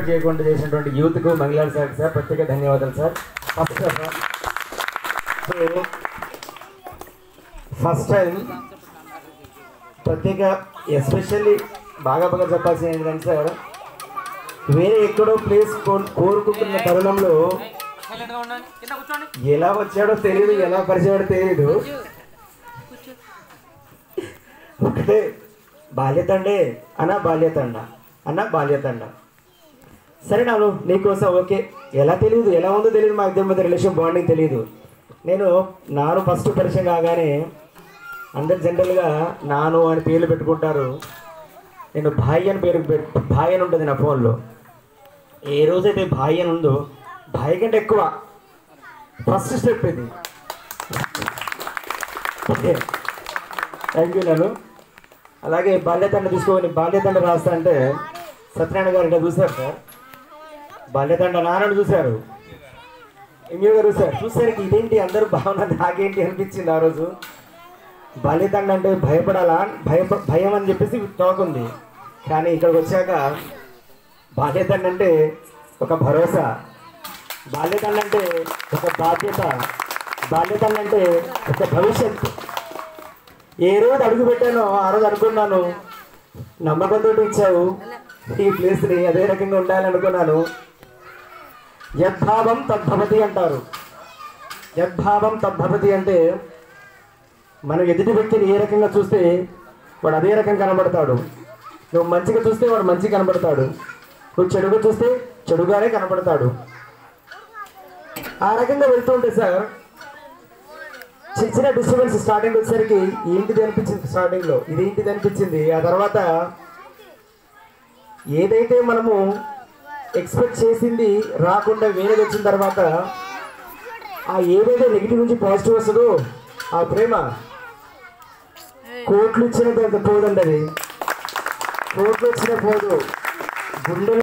చేయకుండా చేసినటువంటి యూత్కు మంగళాల్ sir sir ప్రత్యేక ధన్యవాదాలు సార్. ఫస్ట్ టైం ప్రత్యేక ఎస్పెషల్లీ బాగా చెప్పాల్సింది ఏంటంటే సార్, వేరే ఎక్కడో ప్లేస్ కోరుకుంటున్న తరుణంలో ఎలా వచ్చాడో తెలియదు, ఎలా పరిచయాడో తెలియదు. ఒకటే బాల్యతండే అన్న బాల్యతండ సరే నాను నీకోసం ఓకే. ఎలా తెలియదు, ఎలా ఉందో తెలియదు, మా ఇద్దరి మధ్య రిలేషన్ బాండింగ్ తెలియదు. నాను ఫస్ట్ పరిచయం కాగానే అందరు జనరల్గా నాను అని పేర్లు పెట్టుకుంటారు. నేను భాయ్ అని భాయ్ అని ఉంటుంది నా ఫోన్లో. ఏ రోజైతే భాయ్ అని ఉందో భాయ్ కంటే ఎక్కువ ఫస్ట్ స్టెప్ ఇది. Okay thank you. నేను అలాగే బాల్యతండ తీసుకోని బాల్యతండ రాస్తా అంటే సత్యనారాయణ గారు ఇట్లా చూశారు సార్. బాల్యతండ నాన్నని చూశారు, ఎంయూ గారు చూసరికి ఇదేంటి అందరూ భావన నాకేంటి అనిపించింది ఆ రోజు. బాల్యతండ అంటే భయపడాలా, భయం అని చెప్పేసి టాక్ ఉంది. కానీ ఇక్కడికి వచ్చాక బాల్యతండ అంటే ఒక భరోసా, బాల్యతండ అంటే ఒక బాధ్యత, బాల్యతండ అంటే ఒక భవిష్యత్తు. ఏ రోజు అడుగు పెట్టానో ఆ రోజు అనుకున్నాను నమ్మకంతో ఇచ్చావు ఈ ప్లేస్ని, అదే రకంగా ఉండాలని అనుకున్నాను. యద్భావం తద్భవతి అంటారు. యద్భావం తద్భవతి అంటే మనం ఎదుటి వ్యక్తిని ఏ రకంగా చూస్తే వాడు అదే రకంగా కనబడతాడు. నువ్వు మంచిగా చూస్తే వాడు మంచిగా కనబడతాడు, నువ్వు చెడుగా చూస్తే చెడుగానే కనబడతాడు. ఆ రకంగా వెళ్తుంటే సార్ చిన్న డిస్టర్బెన్స్ స్టార్టింగ్ వచ్చేసరికి ఏంటిది అనిపించింది, స్టార్టింగ్లో ఇది ఏంటిది అనిపించింది. ఆ తర్వాత ఏదైతే మనము ఎక్స్పెక్ట్ చేసింది రాకుండా వేరేది వచ్చిన తర్వాత ఆ ఏదైతే నెగిటివ్ నుంచి పాజిటివ్ వస్తుందో ఆ ప్రేమ కోట్లు ఇచ్చిన పోదండి, అది కోట్లు వచ్చిన పోదు గుండె